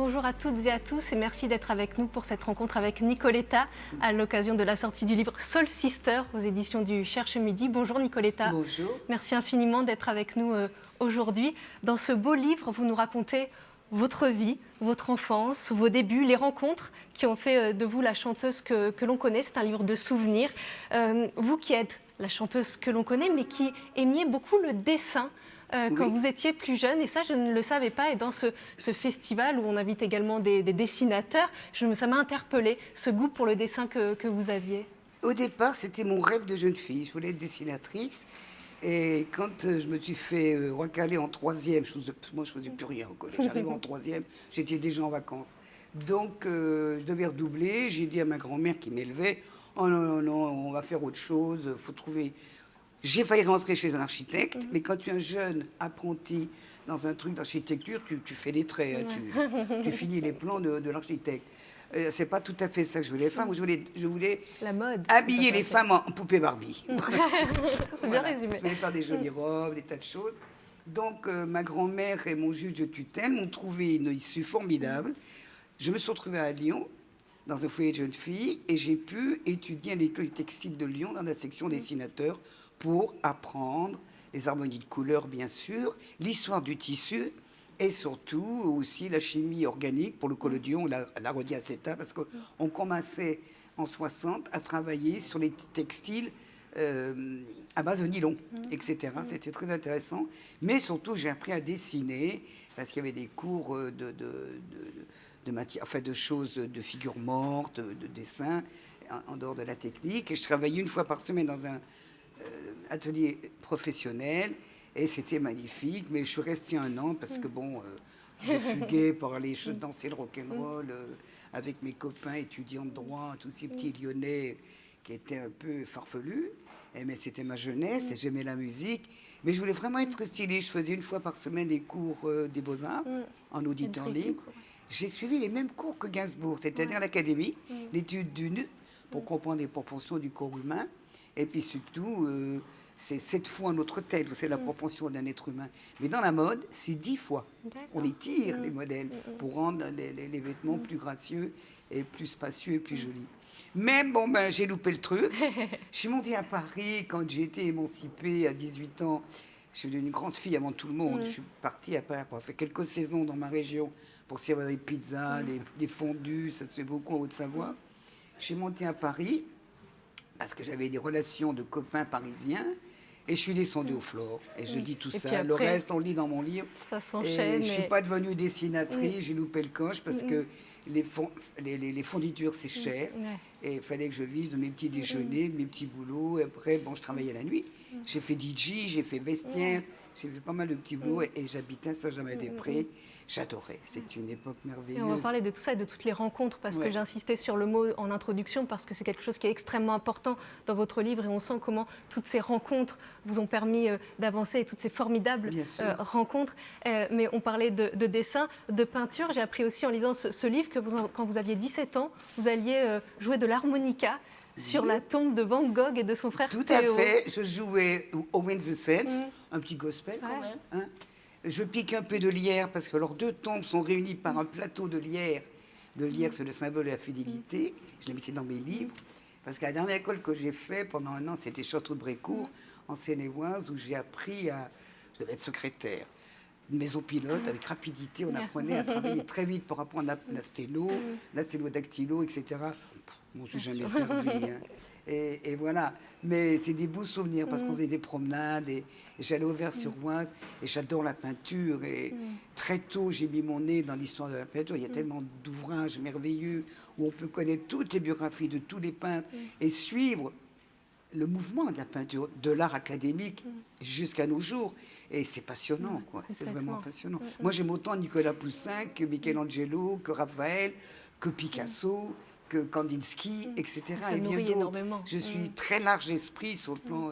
bonjour à toutes et à tous et merci d'être avec nous pour cette rencontre avec Nicoletta à l'occasion de la sortie du livre Soul Sister aux éditions du Cherche Midi. Bonjour Nicoletta. Bonjour. Merci infiniment d'être avec nous aujourd'hui. Dans ce beau livre, vous nous racontez votre vie, votre enfance, vos débuts, les rencontres qui ont fait de vous la chanteuse que l'on connaît. C'est un livre de souvenirs. Vous qui êtes la chanteuse que l'on connaît, mais qui aimiez beaucoup le dessin. Quand vous étiez plus jeune, et ça je ne le savais pas, et dans ce festival où on invite également des dessinateurs, ça m'a interpellée, ce goût pour le dessin que vous aviez. Au départ, c'était mon rêve de jeune fille, je voulais être dessinatrice, et quand je me suis fait recaler en troisième, moi je ne faisais plus rien au collège, j'arrivais en troisième, j'étais déjà en vacances, donc je devais redoubler, j'ai dit à ma grand-mère qui m'élevait, oh non, non, non, on va faire autre chose, il faut trouver... J'ai failli rentrer chez un architecte, mais quand tu es un jeune apprenti dans un truc d'architecture, tu fais des traits, hein, tu finis les plans de l'architecte. C'est pas tout à fait ça que je voulais faire. Moi, je voulais la mode, habiller les femmes en poupée Barbie. C'est bien résumé. Je voulais faire des jolies robes, des tas de choses. Donc, ma grand-mère et mon juge de tutelle m'ont trouvé une issue formidable. Je me suis retrouvée à Lyon, dans un foyer de jeunes filles, et j'ai pu étudier à l'école textile de Lyon, dans la section dessinateurs, pour apprendre les harmonies de couleurs, bien sûr, l'histoire du tissu, et surtout aussi la chimie organique pour le collodion, la rhodiacéta, parce qu'on commençait en 60 à travailler sur les textiles à base de nylon, etc. C'était très intéressant. Mais surtout, j'ai appris à dessiner, parce qu'il y avait des cours de matière, enfin de choses, de figures mortes, de dessin, en dehors de la technique. Et je travaillais une fois par semaine dans un atelier professionnel, et c'était magnifique, mais je suis restée 1 an parce que bon, je fuguais pour aller danser le rock'n'roll avec mes copains étudiants de droit, tous ces petits Lyonnais qui étaient un peu farfelus, mais c'était ma jeunesse et j'aimais la musique, mais je voulais vraiment être stylée. Je faisais une fois par semaine les cours des Beaux-Arts en auditeur libre. J'ai suivi les mêmes cours que Gainsbourg, c'est-à-dire l'académie, l'étude du nu, pour comprendre les proportions du corps humain. Et puis surtout, c'est 7 fois notre tête, c'est la proportion d'un être humain. Mais dans la mode, c'est 10 fois. On étire les modèles pour rendre les vêtements plus gracieux et plus spacieux et plus jolis. Mais bon, j'ai loupé le truc. Je suis montée à Paris quand j'ai été émancipée à 18 ans. Je suis devenue une grande fille avant tout le monde. Je suis partie à Paris pour faire quelques saisons dans ma région pour servir des pizzas, des fondus, ça se fait beaucoup en Haute-Savoie. Je suis montée à Paris parce que j'avais des relations de copains parisiens, et je suis descendue au Flore. Et je dis tout ça. Après, le reste, on le lit dans mon livre. Ça s'enchaîne. Et je ne suis pas devenue dessinatrice, j'ai loupé le coche, parce que les fonditures, c'est cher. Et il fallait que je vive de mes petits déjeuners, de mes petits boulots. Et après, bon, je travaillais la nuit. J'ai fait DJ, j'ai fait vestiaire, j'ai fait pas mal de petits boulots, et j'habitais à Saint-Germain-des-Prés. J'adorais, c'est une époque merveilleuse. Et on va parler de tout ça et de toutes les rencontres, parce que j'insistais sur le mot en introduction, parce que c'est quelque chose qui est extrêmement important dans votre livre, et on sent comment toutes ces rencontres vous ont permis d'avancer, et toutes ces formidables rencontres. Mais on parlait de dessin, de peinture. J'ai appris aussi en lisant ce livre que quand vous aviez 17 ans, vous alliez jouer de l'harmonica sur la tombe de Van Gogh et de son frère Théo. Tout à fait, je jouais au Win the Sense, un petit gospel quand même. Hein. Je pique un peu de lierre parce que leurs 2 tombes sont réunies par un plateau de lierre. Le lierre, c'est le symbole de la fidélité. Je l'ai mis dans mes livres. Parce que la dernière école que j'ai faite pendant 1 an, c'était Château de Brécourt, en Seine-et-Oise, où j'ai appris je devais être secrétaire. Une maison pilote, avec rapidité, on apprenait à travailler très vite pour apprendre la sténo, la sténodactylo, etc. Bon, je ne suis jamais servi. Hein. Et voilà. Mais c'est des beaux souvenirs parce qu'on faisait des promenades et j'allais au Vers-sur-Oise et j'adore la peinture. Et très tôt, j'ai mis mon nez dans l'histoire de la peinture. Il y a tellement d'ouvrages merveilleux où on peut connaître toutes les biographies de tous les peintres et suivre le mouvement de la peinture, de l'art académique jusqu'à nos jours. Et c'est passionnant, quoi. C'est vraiment passionnant. Moi, j'aime autant Nicolas Poussin que Michelangelo, que Raphaël, que Picasso, que Kandinsky, etc. Et bien d'autres. Je suis très large d'esprit sur le plan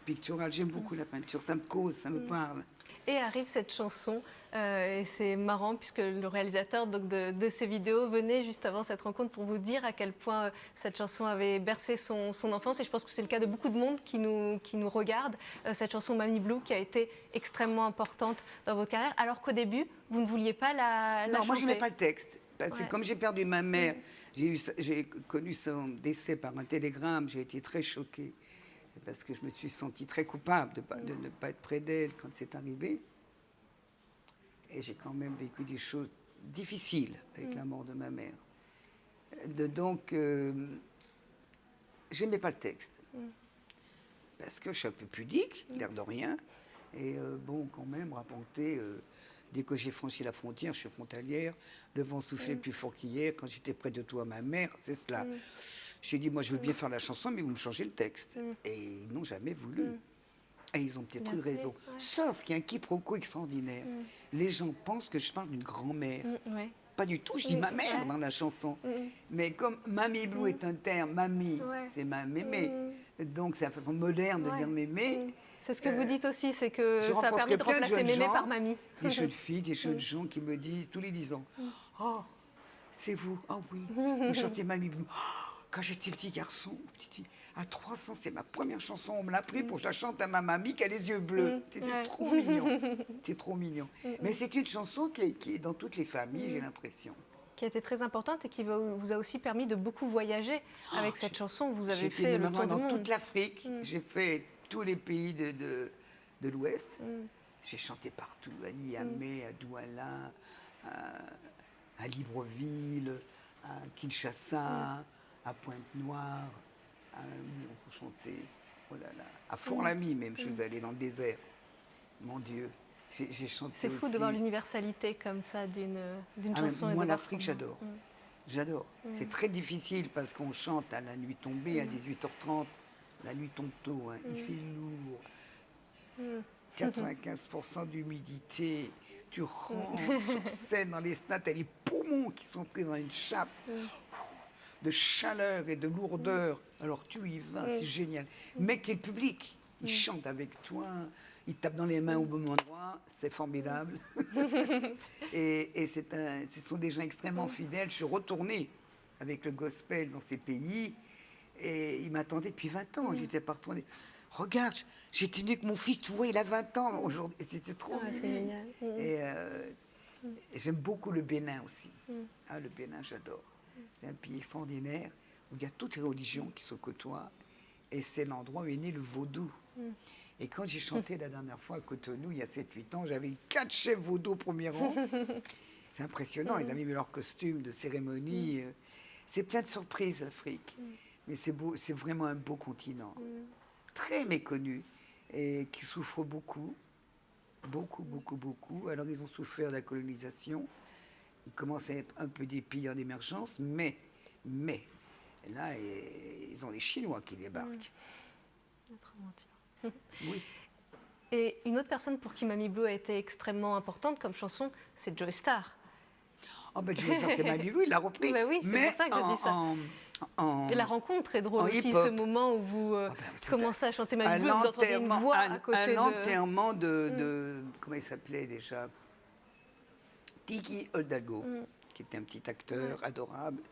pictural. J'aime beaucoup la peinture. Ça me cause, ça me parle. Et arrive cette chanson Et c'est marrant puisque le réalisateur donc, de ces vidéos venait juste avant cette rencontre pour vous dire à quel point cette chanson avait bercé son enfance. Et je pense que c'est le cas de beaucoup de monde qui nous regarde. Cette chanson Mamie Blue qui a été extrêmement importante dans votre carrière, alors qu'au début, vous ne vouliez pas la Non, moi je chanter. n'aimais pas le texte. Parce que Ouais. comme j'ai perdu ma mère, j'ai connu son décès par un télégramme, j'ai été très choquée. Parce que je me suis sentie très coupable de ne pas être près d'elle quand c'est arrivé. Et j'ai quand même vécu des choses difficiles avec la mort de ma mère. Donc, j'aimais pas le texte. Parce que je suis un peu pudique, l'air de rien. Et bon, quand même, raconter, dès que j'ai franchi la frontière, je suis frontalière, le vent soufflait plus fort qu'hier, quand j'étais près de toi, ma mère, c'est cela. J'ai dit, moi, je veux bien faire la chanson, mais vous me changez le texte. Et ils n'ont jamais voulu. Et ils ont peut-être eu raison. Ouais. Sauf qu'il y a un quiproquo extraordinaire. Les gens pensent que je parle d'une grand-mère. Ouais. Pas du tout, je dis ma mère dans la chanson. Mais comme Mamie Blue est un terme, mamie, Ouais. c'est ma mémé. Donc c'est la façon moderne de dire mémé. C'est ce que vous dites aussi, c'est que Je ça a rencontre permis de plein de remplacer jeunes mémé gens, par mamie. des jeunes filles, des jeunes gens qui me disent tous les 10 ans, oh, c'est vous, ah oui, vous chantez Mamie Blue. Oh, quand j'étais petit garçon, petite fille, à 3 ans, c'est ma première chanson, on me l'a pris pour que je la chante à ma mamie qui a les yeux bleus. C'était Ouais. trop mignon, c'est trop mignon. Mais c'est une chanson qui est dans toutes les familles, j'ai l'impression. Qui a été très importante et qui vous a aussi permis de beaucoup voyager avec cette chanson. Vous avez J'étais fait le numéro tour un du dans monde. toute l'Afrique. J'ai fait tous les pays de l'Ouest. J'ai chanté partout, à Niamey, à Douala, à Libreville, à Kinshasa, à Pointe-Noire. On chantait, oh là là, à Fort-Lamy même, je suis allée dans le désert. Mon Dieu, j'ai chanté C'est fou aussi. de voir l'universalité comme ça d'une Ah, mais chanson. et moi, de voir l'Afrique, comment- j'adore. J'adore. C'est très difficile parce qu'on chante à la nuit tombée, à 18h30. La nuit tombe tôt, hein. Il fait lourd. 95% d'humidité. Tu rentres sur scène dans les stades, t'as les poumons qui sont pris dans une chape de chaleur et de lourdeur. Alors tu y vas, c'est génial. Mais quel public! Ils chantent avec toi, ils tapent dans les mains au bon endroit, c'est formidable. et ce sont des gens extrêmement fidèles. Je suis retournée avec le gospel dans ces pays et ils m'attendaient depuis 20 ans. J'étais pas retournée. Regarde, j'ai tenu avec mon fils, tu vois, il a 20 ans aujourd'hui. Et c'était trop Ah, c'est mimi. génial. Et j'aime beaucoup le Bénin aussi. Ah, le Bénin, j'adore. C'est un pays extraordinaire où il y a toutes les religions qui se côtoient. Et c'est l'endroit où est né le vaudou. Et quand j'ai chanté la dernière fois à Cotonou, il y a 7-8 ans, j'avais 4 chefs vaudou au premier rang. C'est impressionnant, ils avaient mis leur costume de cérémonie. C'est plein de surprises, l'Afrique. Mais c'est beau, c'est vraiment un beau continent. Très méconnu et qui souffre beaucoup. Beaucoup, beaucoup, beaucoup. Alors, ils ont souffert de la colonisation. Ils commencent à être un peu des pays en émergence, mais, là, ils ont les Chinois qui débarquent. Notre aventure. Oui. Et une autre personne pour qui Mamie Blue a été extrêmement importante comme chanson, c'est Joe Star. Oh, ben, je ça, c'est Mamie Blue, il l'a repris. Ben oui, c'est mais pour ça que je dis ça. Et la rencontre est drôle en aussi, hip-hop. ce moment où vous c'est commencez à chanter un Mamie Blue, vous entendez une voix à côté un de... enterrement de comment il s'appelait déjà, Tiki Hidalgo, qui était un petit acteur adorable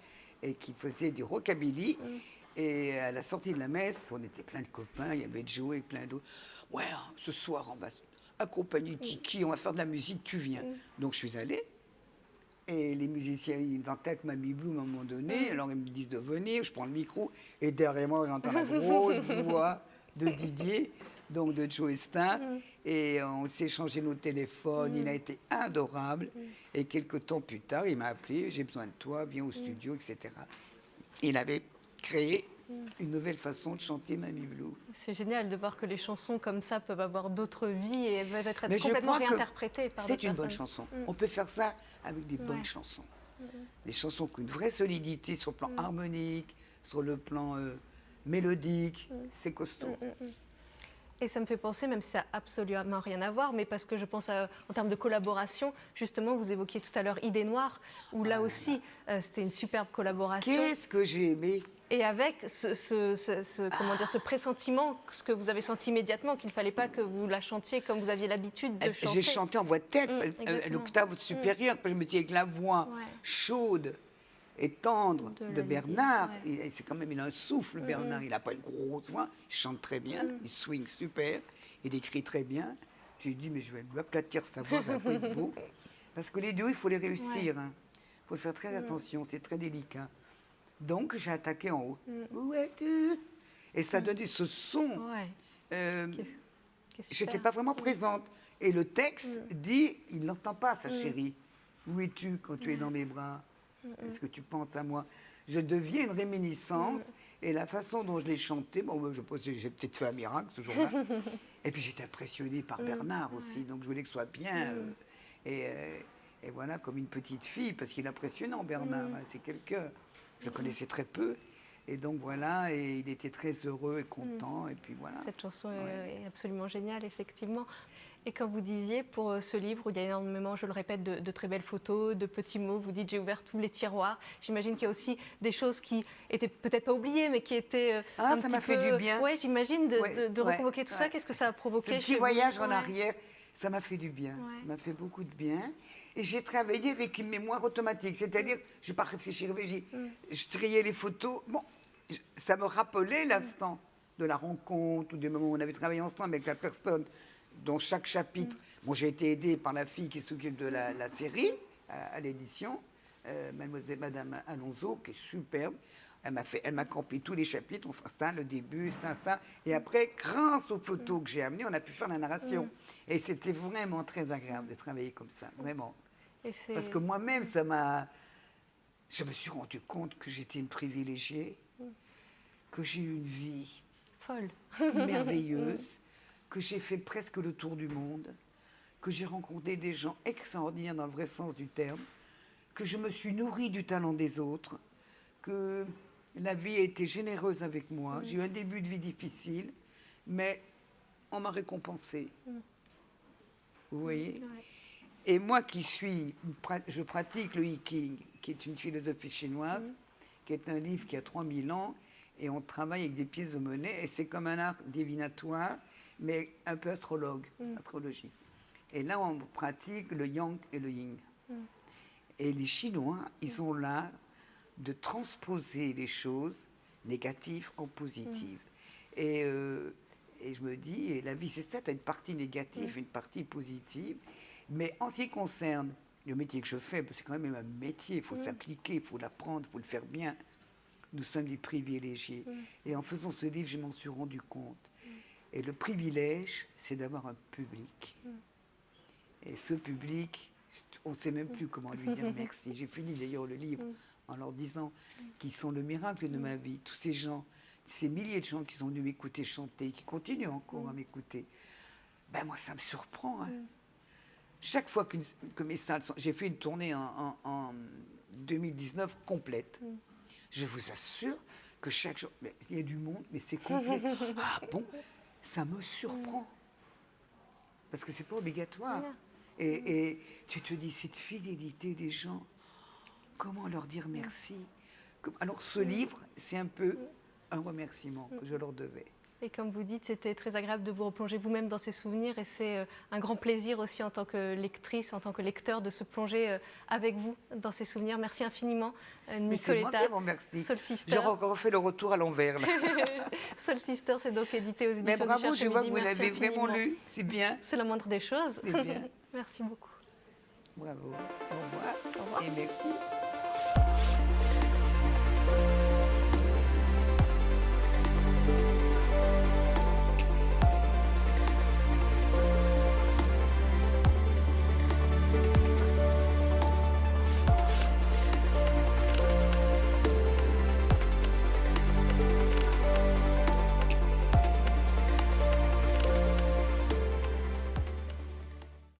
et qui faisait du rockabilly. Et à la sortie de la messe, on était plein de copains, il y avait Joe et plein d'autres. Ouais, ce soir, on va accompagner Tiki, on va faire de la musique, tu viens. Donc je suis allée. Et les musiciens, ils entendent Mamie Blue à un moment donné, alors ils me disent de venir, je prends le micro, et derrière moi, j'entends la grosse voix de Didier, donc de Joe Star, et on s'est échangé nos téléphones, il a été adorable, et quelques temps plus tard, il m'a appelé, j'ai besoin de toi, viens au studio, etc. Il avait créé une nouvelle façon de chanter Mamie Blue. C'est génial de voir que les chansons comme ça peuvent avoir d'autres vies et peuvent être Mais je complètement crois que réinterprétées par c'est d'autres une bonne personnes. chanson. On peut faire ça avec des bonnes chansons. Des chansons qui ont une vraie solidité sur le plan harmonique, sur le plan mélodique. C'est costaud. Et ça me fait penser, même si ça n'a absolument rien à voir, mais parce que je pense en termes de collaboration, justement, vous évoquiez tout à l'heure Idée Noire, où là aussi, c'était une superbe collaboration. Qu'est-ce que j'ai aimé! Et avec comment dire, ce pressentiment, ce que vous avez senti immédiatement, qu'il ne fallait pas que vous la chantiez comme vous aviez l'habitude de chanter. J'ai chanté en voix de tête, Exactement. l'octave supérieure. Je me dis avec la voix chaude et tendre de Bernard, c'est quand même, il a un souffle, Bernard, il n'a pas une grosse voix, il chante très bien, il swing super, il écrit très bien. J'ai dit, mais je vais lui aplatir sa voix, ça va pas être beau. Parce que les duos, il faut les réussir. Il faut faire très attention, c'est très délicat. Donc, j'ai attaqué en haut. Où es-tu? Et ça donnait ce son. J'étais pas vraiment présente. Et le texte dit, il n'entend pas sa chérie. Où es-tu quand tu es dans mes bras? Est-ce que tu penses à moi? Je deviens une réminiscence. Et la façon dont je l'ai chanté, bon, j'ai peut-être fait un miracle ce jour-là. Et puis j'étais impressionnée par Bernard aussi. Donc je voulais que ce soit bien. Et voilà, comme une petite fille, parce qu'il est impressionnant, Bernard. C'est quelqu'un. Je le connaissais très peu. Et donc voilà, et il était très heureux et content. Et puis voilà. Cette chanson est absolument géniale, effectivement. Et quand vous disiez, pour ce livre, où il y a énormément, je le répète, de très belles photos, de petits mots, vous dites, j'ai ouvert tous les tiroirs. J'imagine qu'il y a aussi des choses qui étaient peut-être pas oubliées, mais qui étaient ça m'a fait du bien. Oui, j'imagine, de reconvoquer tout ça. Qu'est-ce que ça a provoqué ce petit voyage en arrière, ça m'a fait du bien. Ça m'a fait beaucoup de bien. Et j'ai travaillé avec une mémoire automatique. C'est-à-dire, je n'ai pas réfléchi. Je triais les photos. Bon, ça me rappelait l'instant de la rencontre ou du moment où on avait travaillé ensemble avec la personne dont chaque chapitre... Bon, j'ai été aidée par la fille qui s'occupe de la série à l'édition, Madame Alonso, qui est superbe. Elle m'a copié tous les chapitres, on fera ça, le début, ça. Et après, grâce aux photos que j'ai amenées, on a pu faire la narration. Et c'était vraiment très agréable de travailler comme ça, vraiment. Parce que moi-même, je me suis rendu compte que j'étais une privilégiée, que j'ai eu une vie folle, merveilleuse, que j'ai fait presque le tour du monde, que j'ai rencontré des gens extraordinaires dans le vrai sens du terme, que je me suis nourrie du talent des autres, que la vie a été généreuse avec moi. J'ai eu un début de vie difficile, mais on m'a récompensée. Vous voyez? Et moi je pratique le Yiking, qui est une philosophie chinoise, qui est un livre qui a 3000 ans, et on travaille avec des pièces de monnaie, et c'est comme un art divinatoire, mais un peu astrologie. Et là, on pratique le Yang et le Yin. Et les Chinois, ils ont l'art de transposer les choses négatives en positives. Et je me dis, et la vie, c'est ça, tu as une partie négative, une partie positive. Mais en ce qui concerne le métier que je fais, c'est quand même un métier, il faut s'appliquer, il faut l'apprendre, il faut le faire bien. Nous sommes des privilégiés. Et en faisant ce livre, je m'en suis rendu compte. Et le privilège, c'est d'avoir un public. Et ce public, on ne sait même plus comment lui dire merci. J'ai fini d'ailleurs le livre en leur disant qu'ils sont le miracle de ma vie. Tous ces gens, ces milliers de gens qui sont venus m'écouter chanter, qui continuent encore à m'écouter, ben moi, ça me surprend. Chaque fois que mes salles sont... J'ai fait une tournée en 2019 complète. Je vous assure que chaque jour... Il y a du monde, mais c'est complet. Ah bon? Ça me surprend. Parce que c'est pas obligatoire. Et tu te dis, cette fidélité des gens, comment leur dire merci? Alors ce livre, c'est un peu un remerciement que je leur devais. Et comme vous dites, c'était très agréable de vous replonger vous-même dans ces souvenirs, et c'est un grand plaisir aussi en tant que lectrice, en tant que lecteur, de se plonger avec vous dans ces souvenirs. Merci infiniment, Nicoletta. Mais c'est moi qui vous remercie. Soul Sister. J'ai encore fait le retour à l'envers. Soul Sister, c'est donc édité aux éditions Mais bravo, du je vois que Cherche vous Midi. l'avez Merci vraiment infiniment. lu. C'est bien. C'est la moindre des choses. C'est bien. Merci beaucoup. Bravo. Au revoir. Au revoir. Et merci.